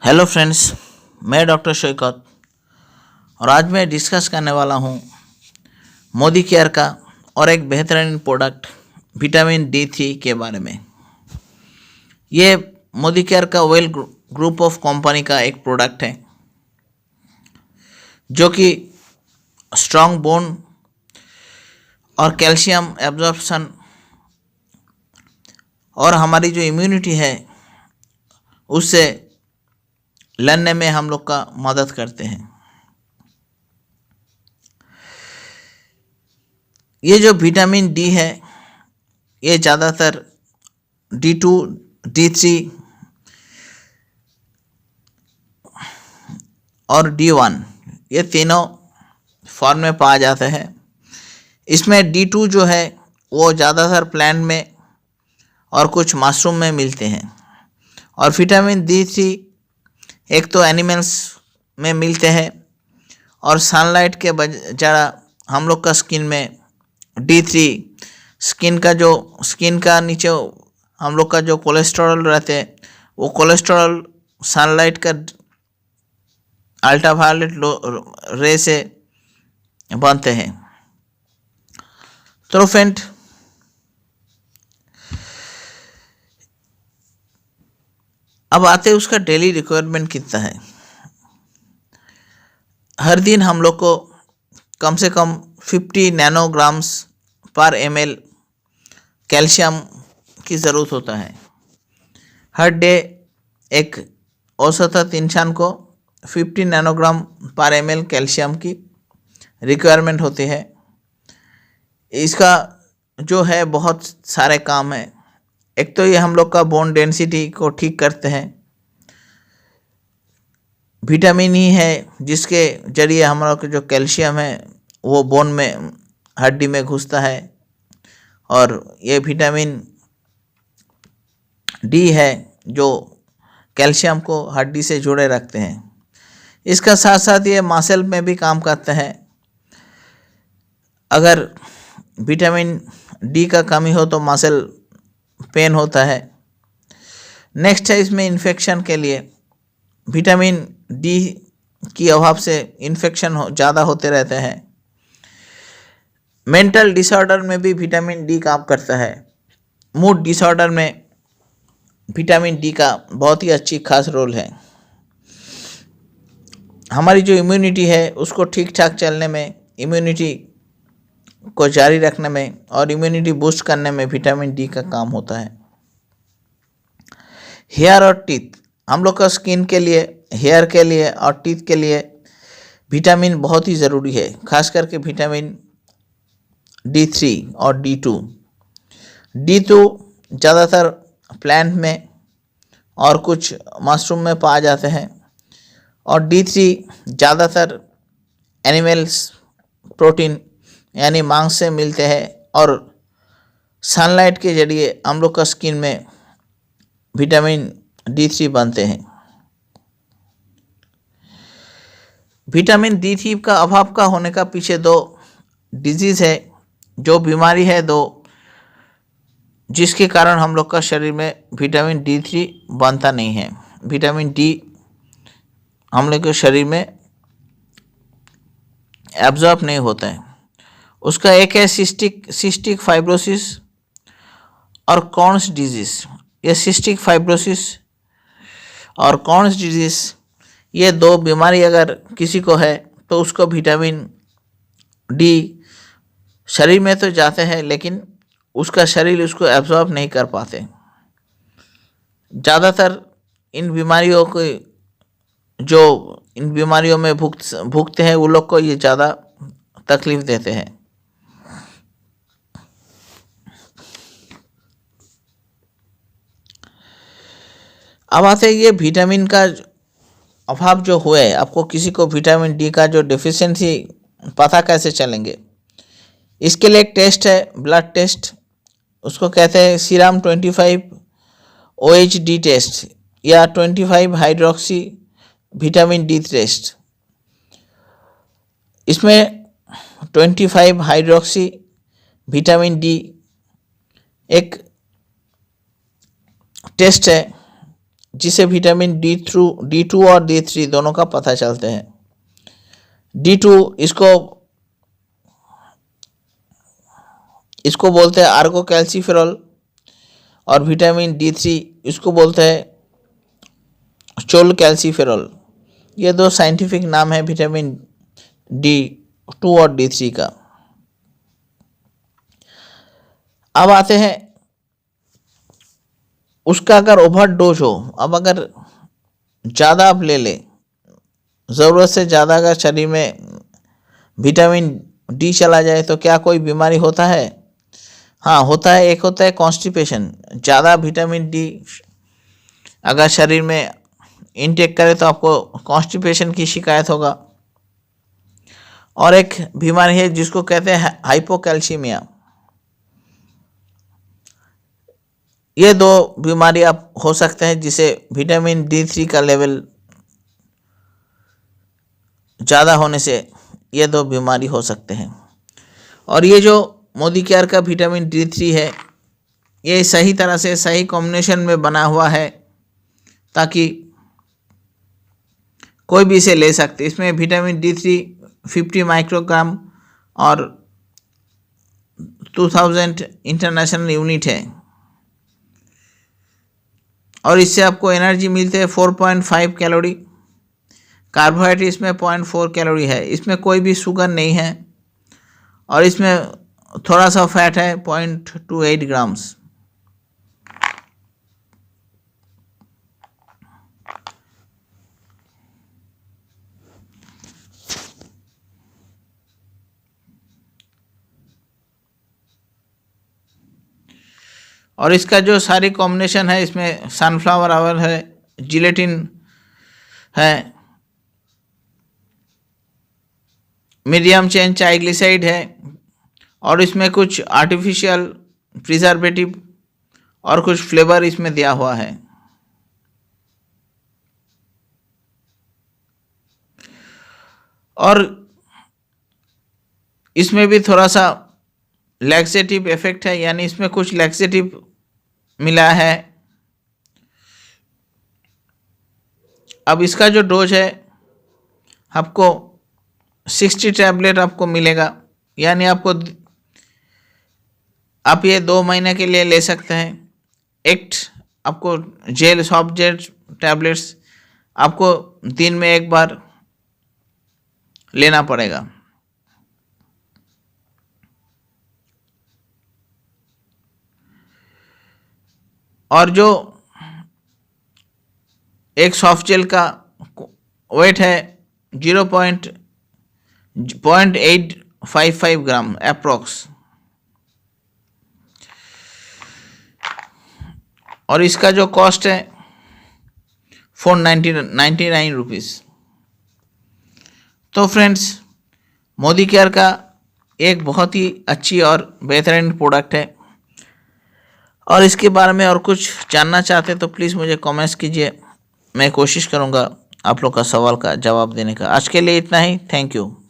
Hello friends, मैं doctor Shaukat और आज मैं डिस्कस करने वाला हूँ मोदी केयर का और एक बेहतरीन प्रोडक्ट विटामिन D3 के बारे में। ये मोदी केयर का वेल ग्रुप ऑफ कंपनी का एक प्रोडक्ट है जो कि स्ट्रॉन्ग बोन और कैल्शियम एब्जॉर्प्शन और हमारी जो इम्यूनिटी है उससे लड़ने में हम लोग का मदद करते हैं। ये जो विटामिन डी है ये ज़्यादातर D2, D3 और D1 ये तीनों फॉर्म में पाया जाता है। इसमें D2 जो है वो ज़्यादातर प्लांट में और कुछ मशरूम में मिलते हैं और विटामिन D3 एक तो एनिमल्स में मिलते हैं और सनलाइट के ज़रा हम लोग का स्किन में D3 स्किन का नीचे हम लोग का जो कोलेस्ट्रॉल रहते हैं वो कोलेस्ट्रॉल सनलाइट का अल्ट्रावायलेट रे से बनते हैं। तो फ्रेंड, अब आते हैं उसका डेली रिक्वायरमेंट कितना है। हर दिन हम लोग को कम से कम 50 नैनोग्राम्स पर ml कैल्शियम की ज़रूरत होता है। हर डे एक औसतन इंसान को 50 नैनोग्राम पर ml कैल्शियम की रिक्वायरमेंट होती है। इसका जो है बहुत सारे काम है। एक तो ये हम लोग का बोन डेंसिटी को ठीक करते हैं। विटामिन ही है जिसके जरिए हम लोग का जो कैल्शियम है वो बोन में हड्डी में घुसता है और ये विटामिन डी है जो कैल्शियम को हड्डी से जुड़े रखते हैं। इसका साथ साथ ये मसल में भी काम करता है। अगर विटामिन डी का कमी हो तो मसल पेन होता है। नेक्स्ट है इसमें इन्फेक्शन के लिए विटामिन डी की अभाव से इन्फेक्शन ज़्यादा होते रहते हैं। मेंटल डिसऑर्डर में भी विटामिन डी काम करता है। मूड डिसऑर्डर में विटामिन डी का बहुत ही अच्छी खास रोल है। हमारी जो इम्यूनिटी है उसको ठीक ठाक चलने में, इम्यूनिटी को जारी रखने में और इम्यूनिटी बूस्ट करने में विटामिन डी का काम होता है। हेयर और टीथ, हम लोग का स्किन के लिए, हेयर के लिए और टीथ के लिए विटामिन बहुत ही ज़रूरी है, खास करके विटामिन D3 और D2। D2 ज़्यादातर प्लांट में और कुछ मशरूम में पाए जाते हैं और D3 ज़्यादातर एनिमल्स प्रोटीन यानी मांस से मिलते हैं और सनलाइट के जरिए हम लोग का स्किन में विटामिन D3 बनते हैं। विटामिन D3 का अभाव का होने का पीछे दो डिजीज़ है, जो बीमारी है दो, जिसके कारण हम लोग का शरीर में विटामिन D3 बनता नहीं है। विटामिन डी हम लोग के शरीर में एब्जॉर्ब नहीं होता है। उसका एक है सिस्टिक फाइब्रोसिस और कॉन्स डिजीज़। ये सिस्टिक फाइब्रोसिस और कॉन्स डिजीज़ ये दो बीमारी अगर किसी को है तो उसको विटामिन डी शरीर में तो जाते हैं लेकिन उसका शरीर उसको एब्जॉर्ब नहीं कर पाते। ज़्यादातर इन बीमारियों में भुगते हैं वो लोग को ये ज़्यादा तकलीफ देते हैं। अब आते हैं ये विटामिन का अभाव जो हुए, आपको किसी को विटामिन डी का जो डिफिशियंसी पता कैसे चलेंगे। इसके लिए एक टेस्ट है, ब्लड टेस्ट, उसको कहते हैं सीरम 25 OHD टेस्ट या 25 हाइड्रोक्सी विटामिन डी टेस्ट। इसमें 25 हाइड्रोक्सी विटामिन डी एक टेस्ट है जिसे विटामिन D2 और D3 दोनों का पता चलते हैं। D2 इसको बोलते हैं आर्गो कैल्सीफेरॉल, और विटामिन D3 इसको बोलते हैं चोल कैल्सीफेरॉल। ये दो साइंटिफिक नाम है विटामिन D2 और D3 का। अब आते हैं उसका अगर ओवरडोज हो, अब अगर ज़्यादा आप ले लें, ज़रूरत से ज़्यादा अगर शरीर में विटामिन डी चला जाए तो क्या कोई बीमारी होता है? हाँ होता है। एक होता है कॉन्स्टिपेशन। ज़्यादा विटामिन डी अगर शरीर में इनटेक करे तो आपको कॉन्स्टिपेशन की शिकायत होगा। और एक बीमारी है जिसको कहते हैं हाइपोकैल्सीमिया। ये दो बीमारी आप हो सकते हैं जिसे विटामिन D3 का लेवल ज़्यादा होने से ये दो बीमारी हो सकते हैं। और ये जो मोदी केयर का विटामिन D3 है, ये सही तरह से सही कॉम्बिनेशन में बना हुआ है ताकि कोई भी इसे ले सकते। इसमें विटामिन D3 50 माइक्रोग्राम और 2000 इंटरनेशनल यूनिट है, और इससे आपको एनर्जी मिलते हैं 4.5 कैलोरी। कार्बोहाइड्रेट इसमें 0.4 कैलोरी है। इसमें कोई भी शुगर नहीं है, और इसमें थोड़ा सा फैट है 0.28 ग्राम्स। और इसका जो सारी कॉम्बिनेशन है, इसमें सनफ्लावर ऑयल है, जिलेटिन है, मीडियम चेन ट्राइग्लिसराइड है, और इसमें कुछ आर्टिफिशियल प्रिजर्वेटिव और कुछ फ्लेवर इसमें दिया हुआ है। और इसमें भी थोड़ा सा लैक्सेटिव इफेक्ट है, यानी इसमें कुछ लैक्सेटिव मिला है। अब इसका जो डोज है आपको 60 टैबलेट आपको मिलेगा, यानी आप ये 2 महीने के लिए ले सकते हैं। आपको सॉफ्ट जेल टैबलेट्स आपको दिन में एक बार लेना पड़ेगा। और जो एक सॉफ्ट जेल का वेट है 0.855 ग्राम अप्रॉक्स, और इसका जो कॉस्ट है 499 रुपीज़। तो फ्रेंड्स, मोदी केयर का एक बहुत ही अच्छी और बेहतरीन प्रोडक्ट है, और इसके बारे में और कुछ जानना चाहते तो प्लीज़ मुझे कमेंट्स कीजिए। मैं कोशिश करूँगा आप लोग का सवाल का जवाब देने का। आज के लिए इतना ही। Thank you.